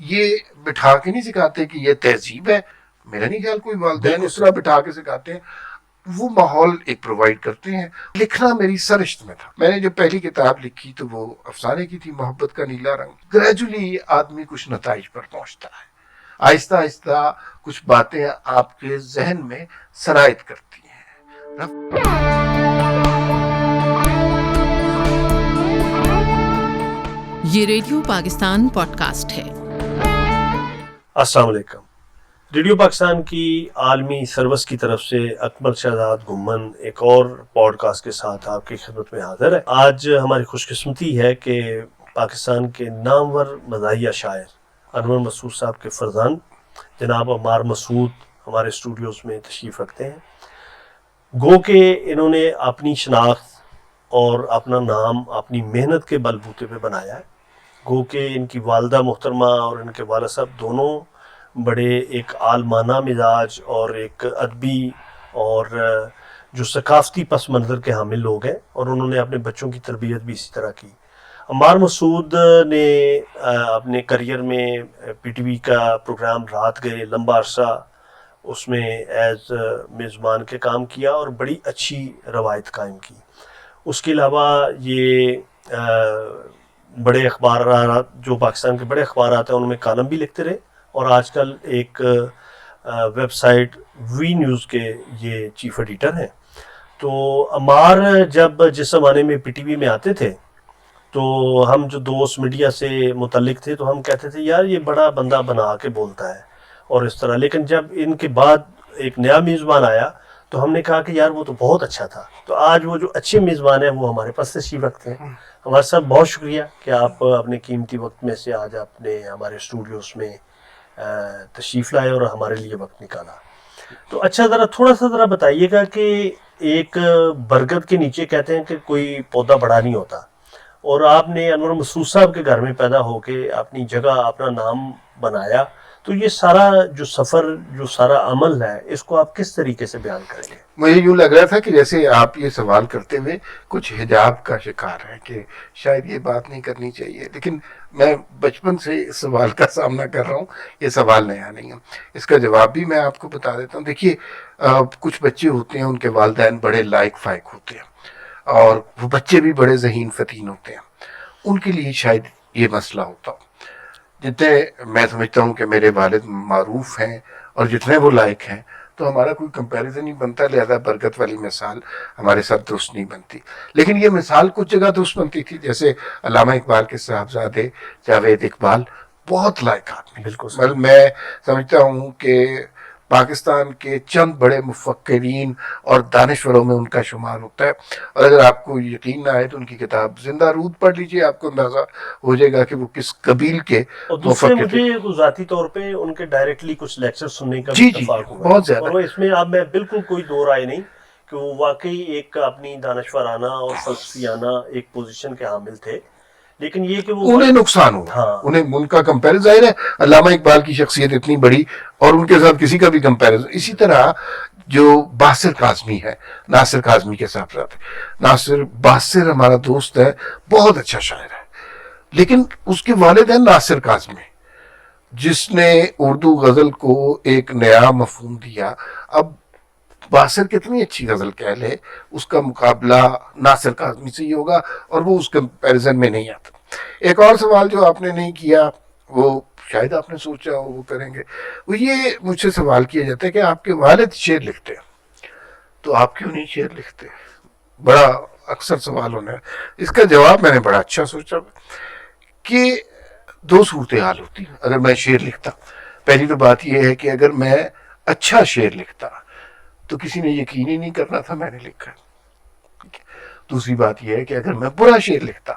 یہ بٹھا کے نہیں سکھاتے کہ یہ تہذیب ہے. میرا نہیں خیال کوئی والدین اس طرح بٹھا کے سکھاتے ہیں. وہ ماحول ایک پرووائڈ کرتے ہیں. لکھنا میری سرشت میں تھا. میں نے جو پہلی کتاب لکھی تو وہ افسانے کی تھی, محبت کا نیلا رنگ. گریجولی آدمی کچھ نتائج پر پہنچتا ہے, آہستہ آہستہ کچھ باتیں آپ کے ذہن میں سرایت کرتی ہیں. یہ ریڈیو پاکستان پوڈ کاسٹ ہے. السلام علیکم. ریڈیو پاکستان کی عالمی سروس کی طرف سے اکمل شہزاد گھمن ایک اور پوڈ کاسٹ کے ساتھ آپ کی خدمت میں حاضر ہے. آج ہماری خوش قسمتی ہے کہ پاکستان کے نامور مزاحیہ شاعر انور مسعود صاحب کے فرزند جناب عمار مسعود ہمارے اسٹوڈیوز میں تشریف رکھتے ہیں. گو کہ انہوں نے اپنی شناخت اور اپنا نام اپنی محنت کے بل بوتے پہ بنایا ہے. گو کہ ان کی والدہ محترمہ اور ان کے والد صاحب دونوں بڑے ایک عالمانہ مزاج اور ایک ادبی اور جو ثقافتی پس منظر کے حامل لوگ ہیں, اور انہوں نے اپنے بچوں کی تربیت بھی اسی طرح کی. عمار مسعود نے اپنے کریئر میں پی ٹی وی کا پروگرام رات گئے لمبا عرصہ اس میں ایز میزبان کے کام کیا اور بڑی اچھی روایت قائم کی. اس کے علاوہ یہ بڑے اخبارات جو پاکستان کے بڑے اخبارات ہیں ان میں کالم بھی لکھتے رہے, اور آج کل ایک ویب سائٹ وی نیوز کے یہ چیف ایڈیٹر ہیں. تو عمار جب جس زمانے میں پی ٹی وی میں آتے تھے تو ہم جو دوست میڈیا سے متعلق تھے تو ہم کہتے تھے یار یہ بڑا بندہ بنا کے بولتا ہے اور اس طرح. لیکن جب ان کے بعد ایک نیا میزبان آیا تو ہم نے کہا کہ یار وہ تو بہت اچھا تھا. تو آج وہ جو اچھے میزبان ہیں وہ ہمارے پاس تشریف رکھتے ہیں. ہمارے صاحب بہت شکریہ کہ آپ اپنے قیمتی وقت میں سے آج آپ نے ہمارے اسٹوڈیوز میں تشریف لائے اور ہمارے لیے وقت نکالا. تو اچھا تھوڑا سا بتائیے گا کہ ایک برگد کے نیچے کہتے ہیں کہ کوئی پودا بڑا نہیں ہوتا, اور آپ نے انور مسعود صاحب کے گھر میں پیدا ہو کے اپنی جگہ اپنا نام بنایا, تو یہ سارا جو سفر جو سارا عمل ہے اس کو آپ کس طریقے سے بیان کریں گے؟ مجھے یوں لگ رہا تھا کہ جیسے آپ یہ سوال کرتے ہوئے کچھ حجاب کا شکار ہیں کہ شاید یہ بات نہیں کرنی چاہیے, لیکن میں بچپن سے اس سوال کا سامنا کر رہا ہوں. یہ سوال نیا نہیں ہے, اس کا جواب بھی میں آپ کو بتا دیتا ہوں. دیکھیے کچھ بچے ہوتے ہیں ان کے والدین بڑے لائق فائق ہوتے ہیں اور وہ بچے بھی بڑے ذہین فتین ہوتے ہیں. ان کے لیے شاید یہ مسئلہ ہوتا ہو. جتنے میں سمجھتا ہوں کہ میرے والد معروف ہیں اور جتنے وہ لائق ہیں تو ہمارا کوئی کمپیریزن نہیں بنتا, لہذا برکت والی مثال ہمارے ساتھ درست نہیں بنتی. لیکن یہ مثال کچھ جگہ درست بنتی تھی, جیسے علامہ اقبال کے صاحبزادے جاوید اقبال بہت لائق آدمی. بالکل میں سمجھتا ہوں کہ پاکستان کے چند بڑے مفکرین اور دانشوروں میں ان کا شمار ہوتا ہے. اور اگر آپ کو یقین نہ آئے تو ان کی کتاب زندہ رود پڑھ لیجئے, آپ کو اندازہ ہو جائے گا کہ وہ کس قبیل کے مفکر تھے. مجھے ذاتی طور پہ ان کے ڈائریکٹلی کچھ لیکچر سننے کا اتفاق ہوا بہت زیادہ, اور اس میں اب میں بالکل کوئی دو رائے نہیں کہ وہ واقعی ایک اپنی دانشورانہ اور فلسفیانہ ایک پوزیشن کے حامل تھے. لیکن یہ کہ وہ انہیں نقصان ہوا, انہیں ان کا کمپیریزن ظاہر ہے. علامہ اقبال کی شخصیت اتنی بڑی اور ان کے ساتھ کسی کا بھی کمپیریزن. اسی طرح جو باسر کاظمی ہے, ناصر کاظمی کے ساتھ باسر ہمارا دوست ہے, بہت اچھا شاعر ہے, لیکن اس کے والد ہیں ناصر کاظمی جس نے اردو غزل کو ایک نیا مفہوم دیا. اب باسر کتنی اچھی غزل کہہ لے, اس کا مقابلہ ناصر کاظمی سے ہی ہوگا اور وہ اس کمپیریزن میں نہیں آتا. ایک اور سوال جو آپ نے نہیں کیا وہ شاید آپ نے سوچا ہو وہ کریں گے, وہ یہ مجھ سے سوال کیا جاتا ہے کہ آپ کے والد شعر لکھتے ہیں تو آپ کیوں نہیں شعر لکھتے. بڑا اکثر سوال ہونا ہے. اس کا جواب میں نے بڑا اچھا سوچا کہ دو صورتحال ہوتی ہیں اگر میں شعر لکھتا. پہلی تو بات یہ ہے کہ اگر میں اچھا شعر لکھتا تو کسی نے یقین ہی نہیں کرنا تھا میں نے لکھا. دوسری بات یہ ہے کہ اگر میں برا شعر لکھتا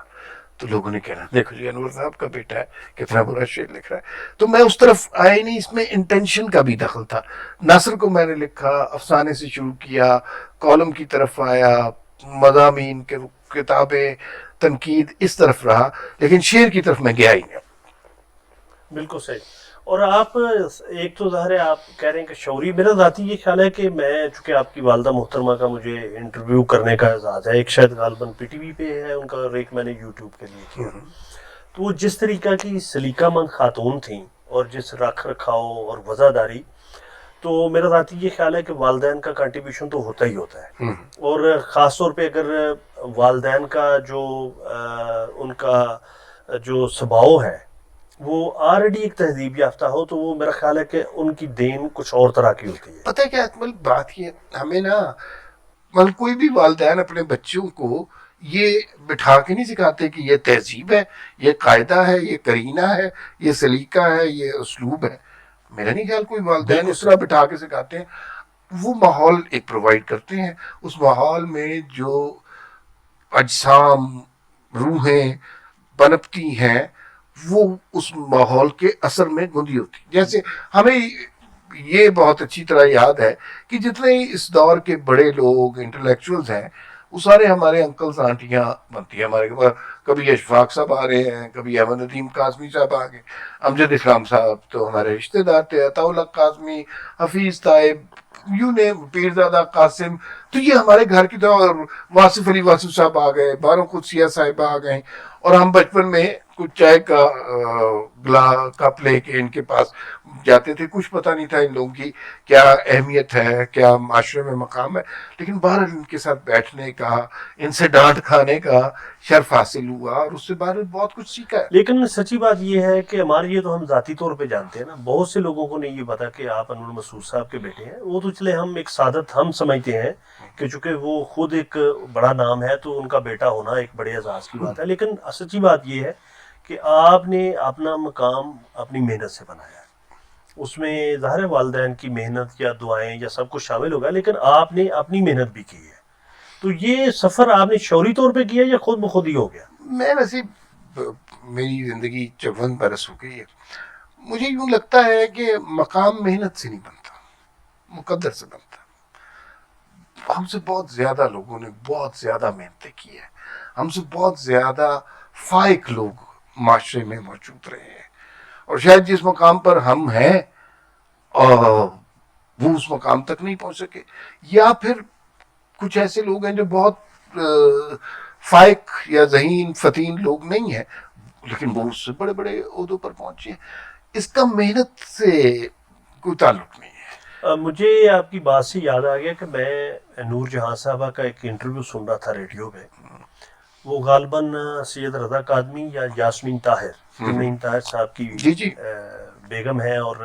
تو لوگوں نے کہنا دیکھو جی انور صاحب کا بیٹا ہے کتنا برا شعر لکھ رہا ہے. تو میں اس طرف آیا نہیں, اس میں انٹینشن کا بھی دخل تھا. نثر کو میں نے لکھا, افسانے سے شروع کیا, کالم کی طرف آیا, مضامین کے کتابیں, تنقید, اس طرف رہا, لیکن شعر کی طرف میں گیا ہی نہیں. بالکل صحیح. اور آپ ایک تو ظاہر ہے آپ کہہ رہے ہیں کہ شعوری, میرا ذاتی یہ خیال ہے کہ میں چونکہ آپ کی والدہ محترمہ کا مجھے انٹرویو کرنے کا اعزاز ہے, ایک شاید غالباً پی ٹی وی پہ ہے ان کا اور ایک میں نے یوٹیوب کے لیے کیا, تو وہ جس طریقہ کی سلیقہ مند خاتون تھیں اور جس رکھ رکھاؤ اور وزاداری، تو میرا ذاتی یہ خیال ہے کہ والدین کا کنٹریبیوشن تو ہوتا ہی ہوتا ہے، اور خاص طور پہ اگر والدین کا جو ان کا جو سباؤ ہے وہ آلریڈی ایک تہذیب یافتہ ہو، تو وہ میرا خیال ہے کہ ان کی دین کچھ اور طرح کی ہوتی ہے۔ پتہ ہے کیا اکمل بات یہ ہمیں نا، مطلب کوئی بھی والدین اپنے بچوں کو یہ بٹھا کے نہیں سکھاتے کہ یہ تہذیب ہے، یہ قاعدہ ہے، یہ کرینہ ہے، یہ سلیقہ ہے، یہ اسلوب ہے۔ میرا نہیں خیال کوئی والدین اس طرح بٹھا کے سکھاتے ہیں۔ وہ ماحول ایک پرووائڈ کرتے ہیں، اس ماحول میں جو اجسام، روحیں پنپتی ہیں وہ اس ماحول کے اثر میں گندی ہوتی۔ جیسے ہمیں یہ بہت اچھی طرح یاد ہے کہ جتنے اس دور کے بڑے لوگ انٹلیکچوئلز ہیں وہ سارے ہمارے انکلز آنٹیاں بنتی ہیں ہمارے پاس۔ کبھی اشفاق صاحب آ رہے ہیں، کبھی احمد ندیم قاسمی صاحب آ گئے، امجد اسلام صاحب تو ہمارے رشتے دار تھے، عطا اللہ قاسمی، حفیظ طائب، یوں نے پیرزادہ قاسم، تو یہ ہمارے گھر کی طرح، واصف علی واصف صاحب آ گئے، بارو قدسیہ صاحب آ گئے، اور ہم بچپن میں کچھ چائے کا کپ لے کے ان کے پاس جاتے تھے۔ کچھ پتہ نہیں تھا ان لوگوں کی کیا اہمیت ہے، کیا معاشرے میں مقام ہے، لیکن بہرحال ان کے ساتھ بیٹھنے کا، ان سے ڈانٹ کھانے کا شرف حاصل ہوا، اور اس سے بہرحال بہت کچھ سیکھا ہے۔ لیکن سچی بات یہ ہے کہ ہمارے یہ تو ہم ذاتی طور پہ جانتے ہیں نا، بہت سے لوگوں کو نہیں یہ پتا کہ آپ انور مسعود صاحب کے بیٹے ہیں۔ وہ تو چلے ہم ایک سعادت ہم سمجھتے ہیں کہ چونکہ وہ خود ایک بڑا نام ہے تو ان کا بیٹا ہونا ایک بڑے اعزاز کی بات ہے، لیکن سچی بات یہ ہے کہ آپ نے اپنا مقام اپنی محنت سے بنایا ہے۔ اس میں ظاہر والدین کی محنت یا دعائیں یا سب کچھ شامل ہوگا، لیکن آپ نے اپنی محنت بھی کی ہے۔ تو یہ سفر آپ نے شعوری طور پہ کیا یا خود بخود ہی ہو گیا؟ میں ویسے میری زندگی 54 برس ہو گئی ہے، مجھے یوں لگتا ہے کہ مقام محنت سے نہیں بنتا، مقدر سے بنتا۔ ہم سے بہت زیادہ لوگوں نے بہت زیادہ محنتیں کی ہیں، ہم سے بہت زیادہ فائق لوگ معاشرے میں موجود رہے ہیں، اور شاید جس مقام پر ہم ہیں وہ اس مقام تک نہیں پہنچ سکے، یا پھر کچھ ایسے لوگ ہیں جو بہت فائق یا ذہین فتین لوگ نہیں ہیں لیکن وہ اس سے بڑے بڑے عہدوں پر پہنچے ہیں۔ اس کا محنت سے کوئی تعلق نہیں ہے۔ مجھے آپ کی بات سے یاد آ گیا کہ میں نور جہاں صاحبہ کا ایک انٹرویو سن رہا تھا ریڈیو پہ، وہ غالباً سید رضا کاظمی یا یاسمین طاہر، یاسمین طاہر صاحب کی بیگم ہے اور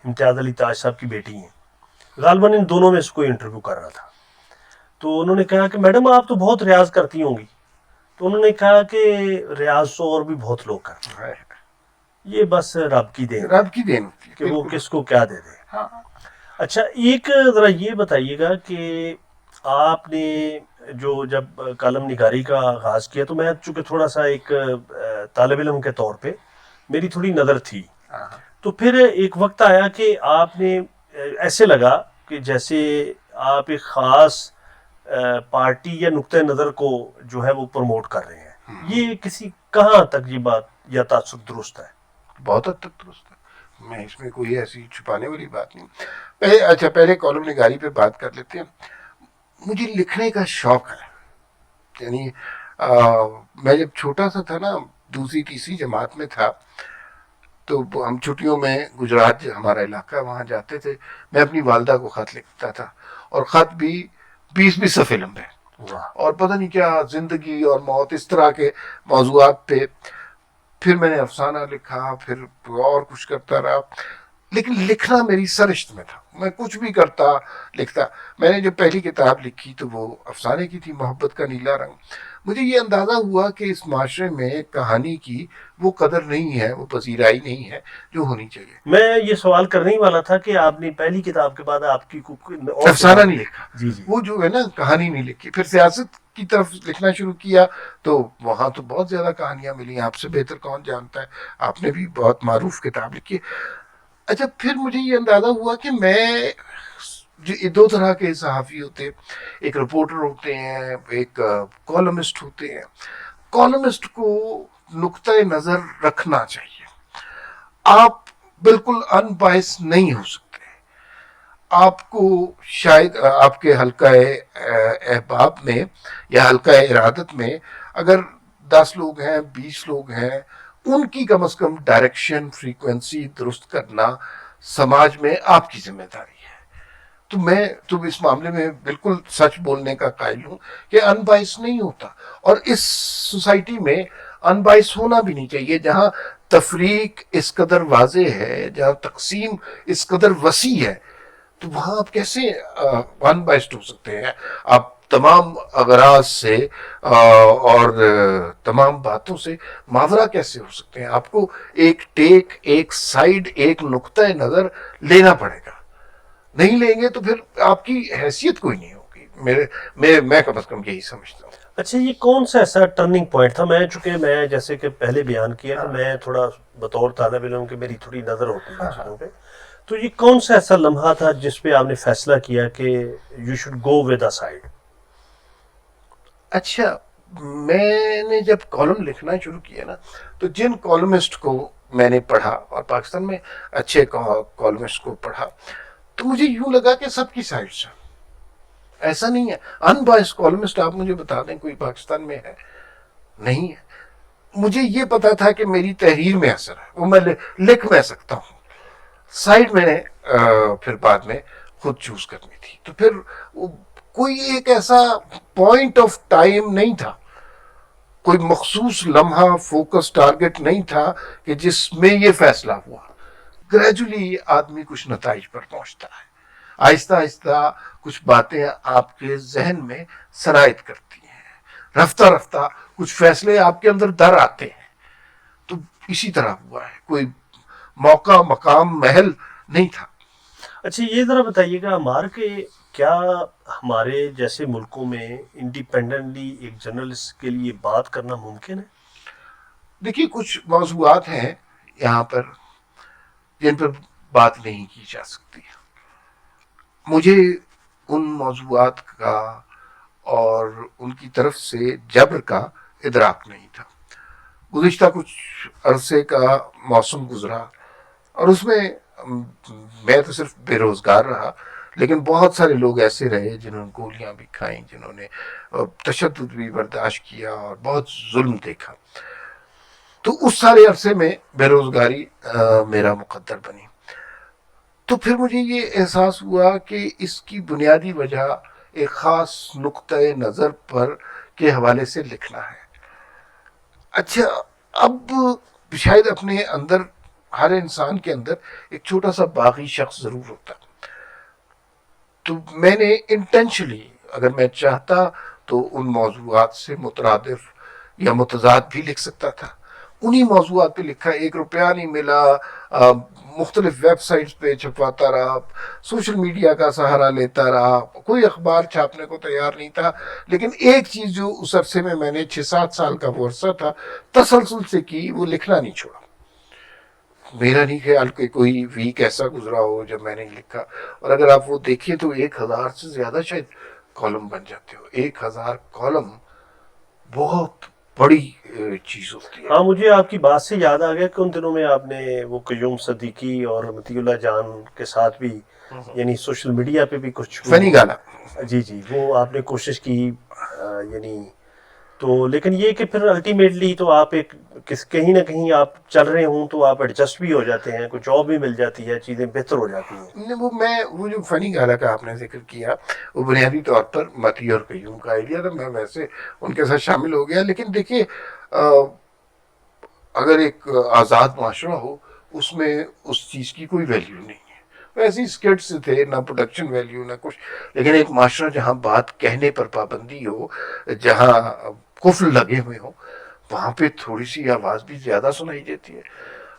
امتیاز علی تاج صاحب کی بیٹی ہیں، غالباً ان دونوں میں سے کوئی انٹرویو کر رہا تھا۔ تو انہوں نے کہا کہ میڈم آپ تو بہت ریاض کرتی ہوں گی، تو انہوں نے کہا کہ ریاض تو اور بھی بہت لوگ کرتے ہیں، یہ بس رب کی دین، رب کی دین ہوتی ہے کہ وہ کس کو کیا دے دے۔ اچھا ایک ذرا یہ بتائیے گا کہ آپ نے جو جب کالم نگاری کا آغاز کیا، تو میں چونکہ تھوڑا سا ایک طالب علم کے طور پہ میری تھوڑی نظر تھی، تو پھر ایک وقت آیا کہ آپ نے ایسے لگا کہ جیسے آپ ایک خاص پارٹی یا نقطۂ نظر کو جو ہے وہ پروموٹ کر رہے ہیں۔ یہ کسی کہاں تک یہ بات یا تاثر درست ہے؟ بہت حد تک درست ہے، میں اس میں کوئی ایسی چھپانے والی بات نہیں۔ پہلے کالم نگاری پہ بات کر لیتے ہیں۔ مجھے لکھنے کا شوق ہے، یعنی میں جب چھوٹا سا تھا نا، دوسری تیسری جماعت میں تھا، تو ہم چھٹیوں میں گجرات ہمارا علاقہ ہے وہاں جاتے تھے، میں اپنی والدہ کو خط لکھتا تھا، اور خط بھی 20 صفحے لمبے، اور پتہ نہیں کیا زندگی اور موت اس طرح کے موضوعات پہ۔ پھر میں نے افسانہ لکھا، پھر اور کچھ کرتا رہا، لیکن لکھنا میری سرشت میں تھا، میں کچھ بھی کرتا لکھتا۔ میں نے جو پہلی کتاب لکھی تو وہ افسانے کی تھی، محبت کا نیلا رنگ۔ مجھے یہ اندازہ ہوا کہ اس معاشرے میں کہانی کی وہ قدر نہیں ہے، وہ پذیرائی نہیں ہے جو ہونی چاہیے۔ میں یہ سوال کرنے ہی والا تھا کہ آپ نے پہلی کتاب کے بعد آپ کی افسانہ نہیں لکھا، جی جی، وہ جو ہے نا کہانی نہیں لکھی۔ پھر سیاست کی طرف لکھنا شروع کیا تو وہاں تو بہت زیادہ کہانیاں ملی، آپ سے بہتر کون جانتا ہے، آپ نے بھی بہت معروف کتاب لکھی۔ اچھا پھر مجھے یہ اندازہ ہوا کہ میں جو دو طرح کے صحافی ہوتے، ایک رپورٹر ہوتے ہیں، ایک کالمسٹ ہوتے ہیں۔ کالمسٹ کو نقطۂ نظر رکھنا چاہیے، آپ بالکل ان بائس نہیں ہو سکتے۔ آپ کو شاید آپ کے حلقہ احباب میں یا حلقہ ارادت میں اگر 10 لوگ ہیں، 20 لوگ ہیں، ان کی کم از کم ڈائریکشن فریکوینسی درست کرنا سماج میں آپ کی ذمہ داری ہے. تو میں تو اس معاملے میں بالکل سچ بولنے کا قائل ہوں کہ ان بائس نہیں ہوتا, اور اس سوسائٹی میں ان بائس ہونا بھی نہیں چاہیے. جہاں تفریق اس قدر واضح ہے, جہاں تقسیم اس قدر وسیع ہے, تو وہاں آپ کیسے ان بائسڈ ہو سکتے ہیں؟ آپ تمام اغراض سے اور تمام باتوں سے ماورا کیسے ہو سکتے ہیں؟ آپ کو ایک ٹیک, ایک سائیڈ, ایک نقطۂ نظر لینا پڑے گا. نہیں لیں گے تو پھر آپ کی حیثیت کوئی نہیں ہوگی. میں کم از کم یہی سمجھتا ہوں. اچھا, یہ کون سا ایسا ٹرننگ پوائنٹ تھا؟ چونکہ میں جیسے کہ پہلے بیان کیا کہ میں تھوڑا بطور طالب علم کہ میری تھوڑی نظر ہوتی ہے چیزوں پہ, تو یہ کون سا ایسا لمحہ تھا جس پہ آپ نے فیصلہ کیا کہ you should go with a side? اچھا, میں نے جب کالم لکھنا شروع کیا نا, تو جن کالمسٹ کو میں نے پڑھا اور پاکستان میں اچھے کالمسٹ کو پڑھا, تو مجھے یوں لگا کہ سب کی سائڈ سے ایسا نہیں ہے. ان بائس کالمسٹ آپ مجھے بتا دیں کوئی پاکستان میں ہے؟ نہیں ہے. مجھے یہ پتا تھا کہ میری تحریر میں اثر ہے, وہ میں لکھ میں سکتا ہوں. سائڈ میں نے پھر بعد میں خود چوز کرنی تھی. تو پھر کوئی ایک ایسا پوائنٹ آف ٹائم نہیں تھا, کوئی مخصوص لمحہ فوکس ٹارگٹ نہیں تھا کہ جس میں یہ فیصلہ ہوا. گریجولی آدمی کچھ نتائج پر پہنچتا ہے, آہستہ آہستہ کچھ باتیں آپ کے ذہن میں سرایت کرتی ہیں, رفتہ رفتہ کچھ فیصلے آپ کے اندر در آتے ہیں. تو اسی طرح ہوا ہے, کوئی موقع, مقام, محل نہیں تھا. اچھا, یہ ذرا بتائیے گا عمار کہ کیا ہمارے جیسے ملکوں میں انڈیپینڈنٹلی ایک جرنلسٹ کے لیے بات کرنا ممکن ہے؟ دیکھیے, کچھ موضوعات ہیں یہاں پر جن پر بات نہیں کی جا سکتی. مجھے ان موضوعات کا اور ان کی طرف سے جبر کا ادراک نہیں تھا. گزشتہ کچھ عرصے کا موسم گزرا, اور اس میں تو صرف بے روزگار رہا, لیکن بہت سارے لوگ ایسے رہے جنہوں نے گولیاں بھی کھائیں, جنہوں نے تشدد بھی برداشت کیا اور بہت ظلم دیکھا. تو اس سارے عرصے میں بے روزگاری میرا مقدر بنی. تو پھر مجھے یہ احساس ہوا کہ اس کی بنیادی وجہ ایک خاص نقطۂ نظر پر کے حوالے سے لکھنا ہے. اچھا, اب شاید اپنے اندر, ہر انسان کے اندر ایک چھوٹا سا باغی شخص ضرور ہوتا. تو میں نے انٹینشلی, اگر میں چاہتا تو ان موضوعات سے مترادف یا متضاد بھی لکھ سکتا تھا. انہی موضوعات پہ لکھا, 1 روپیہ نہیں ملا, مختلف ویب سائٹس پہ چھپواتا رہا, سوشل میڈیا کا سہارا لیتا رہا, کوئی اخبار چھاپنے کو تیار نہیں تھا. لیکن ایک چیز جو اس عرصے میں نے 6-7 سال کا وہ عرصہ تھا تسلسل سے کی, وہ لکھنا نہیں چھوڑا. میرا نہیں خیال کہ کوئی ویک ایسا گزرا ہو جب میں نے لکھا. اور اگر آپ وہ دیکھیں تو 1000 سے زیادہ شاید کالم بن جاتے ہو. 1000 کالم بہت بڑی چیز ہوتی ہے. ہاں, مجھے آپ کی بات سے یاد آ گیا کہ ان دنوں میں آپ نے وہ قیوم صدیقی اور مطیع اللہ جان کے ساتھ بھی یعنی سوشل میڈیا پہ بھی کچھ فنی گانا, جی وہ آپ نے کوشش کی, یعنی تو لیکن یہ کہ پھر الٹیمیٹلی تو آپ ایک کہیں نہ کہیں آپ چل رہے ہوں تو آپ ایڈجسٹ بھی ہو جاتے ہیں, کچھ جاب بھی مل جاتی ہے, چیزیں بہتر ہو جاتی ہیں. وہ جو فنی گانا کا آپ نے ذکر کیا, وہ بنیادی طور پر متی اور قیوم کا آئیڈیا تھا. میں ویسے ان کے ساتھ شامل ہو گیا. لیکن دیکھیے, اگر ایک آزاد معاشرہ ہو, اس میں اس چیز کی کوئی ویلیو نہیں ہے. ویسے اسکٹس تھے, نہ پروڈکشن ویلیو نہ کچھ. لیکن ایک معاشرہ جہاں بات کہنے پر پابندی ہو, جہاں قفل لگے ہوئے ہوں, وہاں پہ تھوڑی سی آواز بھی زیادہ سنائی دیتی ہے,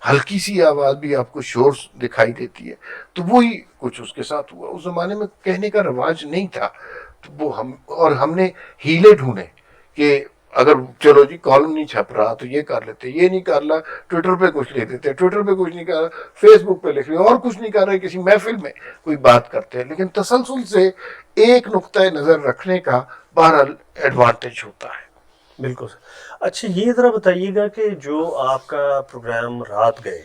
ہلکی سی آواز بھی آپ کو شور دکھائی دیتی ہے. تو وہی کچھ اس کے ساتھ ہوا. اس زمانے میں کہنے کا رواج نہیں تھا, تو وہ ہم نے ہیلے ڈھونڈے کہ اگر چلو جی کالم نہیں چھپ رہا تو یہ کر لیتے, یہ نہیں کر رہا ٹویٹر پہ کچھ لکھ دیتے, ٹویٹر پہ کچھ نہیں کر رہا فیس بک پہ لکھ رہے, اور کچھ نہیں کر رہے کسی محفل میں کوئی بات کرتے ہیں. لیکن تسلسل سے ایک نقطۂ نظر رکھنے کا بہرحال ایڈوانٹیج ہوتا ہے. بالکل. اچھا, یہ ذرا بتائیے گا کہ جو آپ کا پروگرام رات گئے,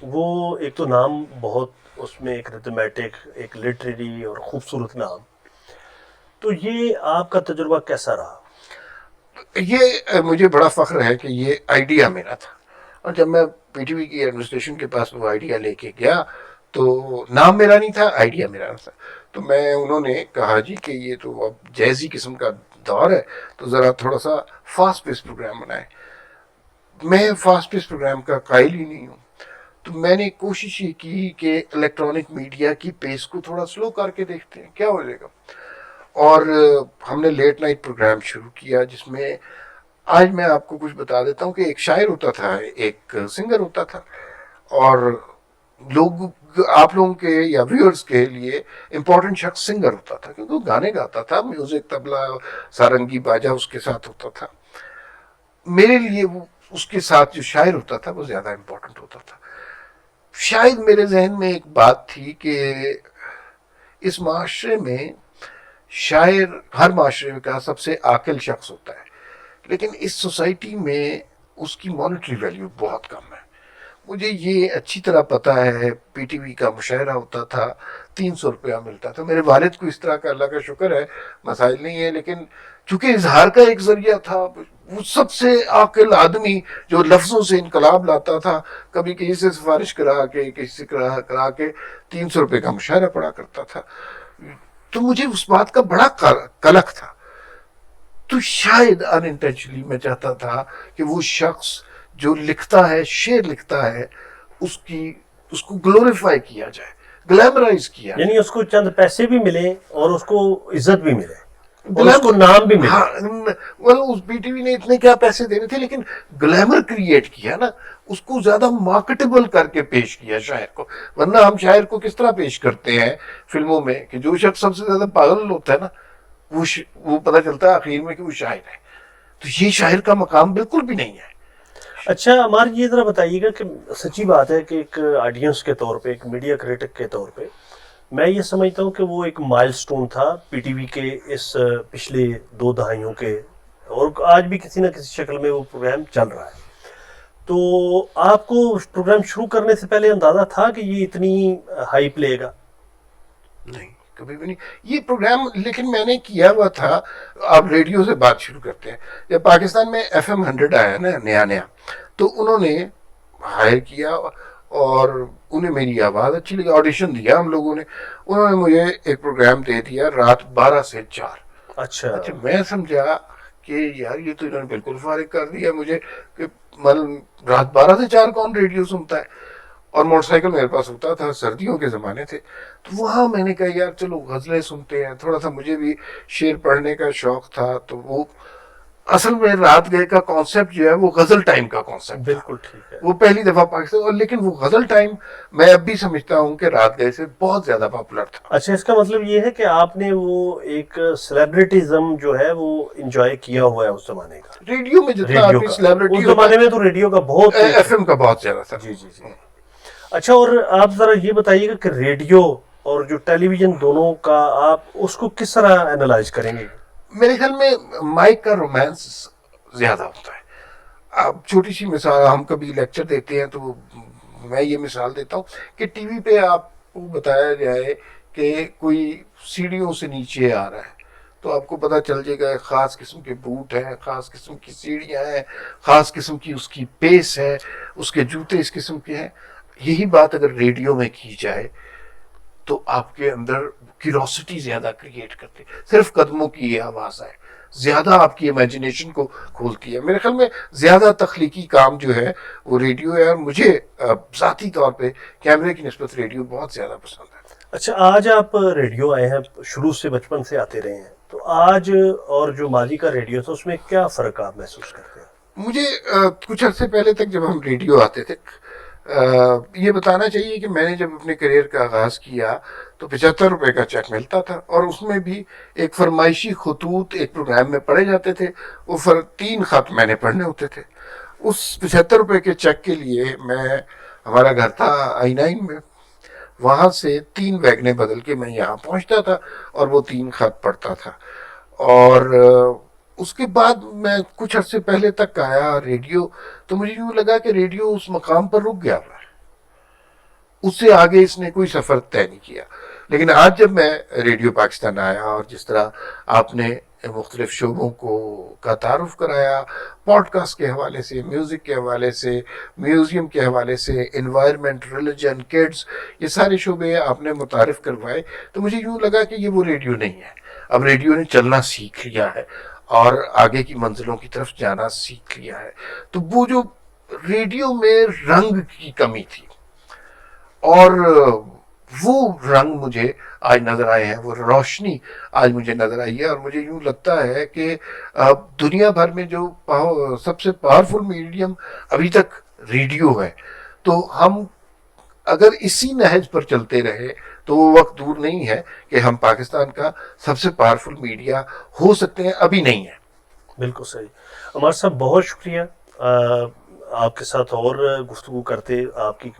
وہ ایک تو نام بہت, اس میں ایک ریتھمیٹک, ایک لٹریری اور خوبصورت نام, تو یہ آپ کا تجربہ کیسا رہا؟ یہ مجھے بڑا فخر ہے کہ یہ آئیڈیا میرا تھا. اور جب میں پی ٹی وی کی ایڈمنسٹریشن کے پاس وہ آئیڈیا لے کے گیا تو نام میرا نہیں تھا, آئیڈیا میرا تھا. تو انہوں نے کہا جی کہ یہ تو اب جیزی قسم کا دور ہے, تو ذرا تھوڑا سا فاسٹ پیس پروگرام بنائیں. میں فاسٹ پیس پروگرام کا قائل ہی نہیں ہوں, تو میں نے کوشش یہ کی کہ الیکٹرانک میڈیا کی پیس کو تھوڑا سلو کر کے دیکھتے ہیں کیا ہو جائے گا. اور ہم نے لیٹ نائٹ پروگرام شروع کیا, جس میں آج میں آپ کو کچھ بتا دیتا ہوں کہ ایک شاعر ہوتا تھا, ایک سنگر ہوتا تھا, اور لوگ آپ لوگوں کے یا ویورز کے لیے امپورٹنٹ شخص سنگر ہوتا تھا, کیونکہ وہ گانے گاتا تھا, میوزک طبلہ سارنگی باجا اس کے ساتھ ہوتا تھا. میرے لیے وہ اس کے ساتھ جو شاعر ہوتا تھا وہ زیادہ امپورٹنٹ ہوتا تھا. شاید میرے ذہن میں ایک بات تھی کہ اس معاشرے میں شاعر ہر معاشرے کا سب سے عاقل شخص ہوتا ہے, لیکن اس سوسائٹی میں اس کی مانیٹری ویلیو بہت کم ہے. مجھے یہ اچھی طرح پتہ ہے, پی ٹی وی کا مشاعرہ ہوتا تھا, 300 روپیہ ملتا تھا. میرے والد کو اس طرح کا اللہ کا شکر ہے مسائل نہیں ہے, لیکن چونکہ اظہار کا ایک ذریعہ تھا, وہ سب سے عاقل آدمی جو لفظوں سے انقلاب لاتا تھا, کبھی کسی سے سفارش کرا کے کسی سے کرا کے 300 روپے کا مشاعرہ پڑا کرتا تھا. تو مجھے اس بات کا بڑا قلق تھا. تو شاید ان انٹینشنلی میں چاہتا تھا کہ وہ شخص جو لکھتا ہے, شعر لکھتا ہے, اس کو گلوریفائی کیا جائے, گلیمرائز کیا جائے, یعنی اس کو چند پیسے بھی ملے اور اس کو عزت بھی ملے اور اس کو نام بھی ملے. اس بی ٹی وی نے اتنے کیا پیسے دینے تھے, لیکن گلیمر کریٹ کیا نا, اس کو زیادہ مارکیٹیبل کر کے پیش کیا شاعر کو. ورنہ ہم شاعر کو کس طرح پیش کرتے ہیں فلموں میں کہ جو شخص سب سے زیادہ پاگل ہوتا ہے نا, وہ پتہ چلتا ہے آخر میں کہ وہ شاعر ہے. تو یہ شاعر کا مقام بالکل بھی نہیں ہے. اچھا عمار, یہ ذرا بتائیے گا کہ سچی بات ہے کہ ایک آڈینس کے طور پہ, ایک میڈیا کریٹک کے طور پہ, میں یہ سمجھتا ہوں کہ وہ ایک مائل سٹون تھا پی ٹی وی کے اس پچھلے 2 دہائیوں کے, اور آج بھی کسی نہ کسی شکل میں وہ پروگرام چل رہا ہے. تو آپ کو پروگرام شروع کرنے سے پہلے اندازہ تھا کہ یہ اتنی ہائپ لے گا؟ نہیں, کبھی بھی نہیں یہ پروگرام. لیکن میں نے کیا ہوا تھا, آپ ریڈیو سے بات شروع کرتے ہیں. جب پاکستان میں FM 100 آیا نا نیا, تو انہوں نے ہائر کیا اور انہیں میری آواز اچھی لگی, آڈیشن دیا ہم لوگوں نے. انہوں نے مجھے ایک پروگرام دے دیا رات 12 سے 4. اچھا, میں سمجھا کہ یار یہ تو انہوں نے بالکل فارغ کر دیا مجھے, کہ رات 12 سے 4 کون ریڈیو سنتا ہے. اور موٹر سائیکل میرے پاس ہوتا تھا, سردیوں کے زمانے تھے, تو وہاں میں نے کہا یار چلو غزلیں سنتے ہیں. تھوڑا سا مجھے بھی شعر پڑھنے کا شوق تھا. تو وہ اصل میں رات گئے کا کانسیپٹ جو ہے وہ غزل ٹائم کا کانسیپٹ. بالکل ٹھیک ہے, وہ پہلی دفعہ پاکستان, اور لیکن وہ غزل ٹائم میں اب بھی سمجھتا ہوں کہ رات گئے سے بہت زیادہ پاپولر تھا. اچھا, اس کا مطلب یہ ہے کہ آپ نے وہ ایک سیلیبریٹیزم جو ہے وہ انجوائے کیا ہوا ہے اس زمانے کا. ریڈیو میں جتنا ریڈیو آدمی کا, سیلیبریٹی اس زمانے میں تو ریڈیو کا بہت, FM کا بہت زیادہ تھا. جی جی جی. اچھا, اور آپ ذرا یہ بتائیے گا کہ ریڈیو اور جو ٹیلی ویژن دونوں کا آپ اس کو کس طرح اینالائز کریں گے؟ میرے خیال میں مائک کا رومانس زیادہ ہوتا ہے. اب چھوٹی سی مثال, ہم کبھی لیکچر دیتے ہیں تو میں یہ مثال دیتا ہوں کہ ٹی وی پہ آپ کو بتایا جائے کہ کوئی سیڑھیوں سے نیچے آ رہا ہے, تو آپ کو پتہ چل جائے گا خاص قسم کے بوٹ ہیں, خاص قسم کی سیڑھیاں ہیں, خاص قسم کی اس کی پیس ہے, اس کے جوتے اس قسم کے ہیں. یہی بات اگر ریڈیو میں کی جائے تو آپ کے اندر کیوریوسٹی زیادہ کریٹ کرتے. صرف قدموں کی یہ آواز ہے, زیادہ آپ کی امیجنیشن کو کھولتی ہے. میرے خیال میں زیادہ تخلیقی کام جو ہے وہ ریڈیو ہے, اور مجھے ذاتی طور پہ کیمرے کی نسبت ریڈیو بہت زیادہ پسند ہے. اچھا, آج آپ ریڈیو آئے ہیں, شروع سے بچپن سے آتے رہے ہیں, تو آج اور جو ماضی کا ریڈیو تھا اس میں کیا فرق آپ محسوس کرتے ہیں؟ مجھے کچھ عرصے پہلے تک جب ہم ریڈیو آتے تھے, یہ بتانا چاہیے کہ میں نے جب اپنے کریئر کا آغاز کیا تو 75 روپے کا چیک ملتا تھا, اور اس میں بھی ایک فرمائشی خطوط ایک پروگرام میں پڑھے جاتے تھے. وہ 3 خط میں نے پڑھنے ہوتے تھے. اس 75 روپے کے چیک کے لیے ہمارا گھر تھا I9 میں, وہاں سے 3 ویگنیں بدل کے میں یہاں پہنچتا تھا اور وہ 3 خط پڑھتا تھا. اور اس کے بعد میں کچھ عرصے پہلے تک آیا ریڈیو, تو مجھے یوں لگا کہ ریڈیو اس مقام پر رک گیا ہوا ہے, اس سے آگے اس نے کوئی سفر طے نہیں کیا. لیکن آج جب میں ریڈیو پاکستان آیا, اور جس طرح آپ نے مختلف شعبوں کا تعارف کرایا، پوڈ کاسٹ کے حوالے سے، میوزک کے حوالے سے، میوزیم کے حوالے سے، انوائرمنٹ، ریلیجن، کڈز، یہ سارے شعبے آپ نے متعارف کروائے. تو مجھے یوں لگا کہ یہ وہ ریڈیو نہیں ہے. اب ریڈیو نے چلنا سیکھ لیا ہے اور آگے کی منزلوں کی طرف جانا سیکھ لیا ہے. تو وہ جو ریڈیو میں رنگ کی کمی تھی، اور وہ رنگ مجھے آج نظر آئے ہیں، وہ روشنی آج مجھے نظر آئی ہے. اور مجھے یوں لگتا ہے کہ دنیا بھر میں جو سب سے پاورفل میڈیم ابھی تک ریڈیو ہے. تو ہم اگر اسی نہج پر چلتے رہے تو وہ وقت دور نہیں ہے کہ ہم پاکستان کا سب سے پاورفل میڈیا ہو سکتے ہیں. ابھی نہیں ہے. بالکل صحیح. عمار صاحب بہت شکریہ. آپ کے ساتھ اور گفتگو کرتے، آپ کی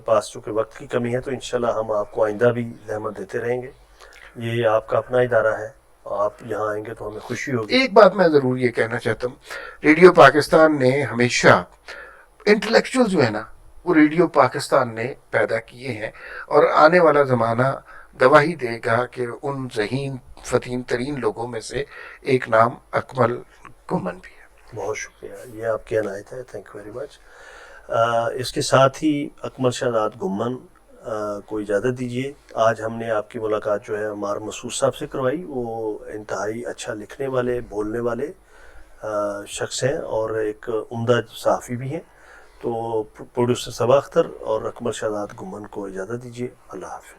پاس چونکہ وقت کی کمی ہے تو انشاءاللہ ہم آپ کو آئندہ بھی زحمت دیتے رہیں گے. یہ آپ کا اپنا ادارہ ہے، آپ یہاں آئیں گے تو ہمیں خوشی ہوگی. ایک بات میں ضرور یہ کہنا چاہتا ہوں، ریڈیو پاکستان نے ہمیشہ انٹلیکچوئل جو ہے نا، وہ ریڈیو پاکستان نے پیدا کیے ہیں، اور آنے والا زمانہ گواہی دے گا کہ ان ذہین فتیم ترین لوگوں میں سے ایک نام اکمل گمن بھی ہے. بہت شکریہ، یہ آپ کی عنایت ہے. Thank you very much. اس کے ساتھ ہی اکمل شہزاد گمن کو اجازت دیجیے. آج ہم نے آپ کی ملاقات جو ہے عمار مسعود صاحب سے کروائی. وہ انتہائی اچھا لکھنے والے، بولنے والے شخص ہیں اور ایک عمدہ صحافی بھی ہیں. تو پروڈیوسر صبا اختر اور اکمل شہزاد گمن کو اجازت دیجیے. اللہ حافظ.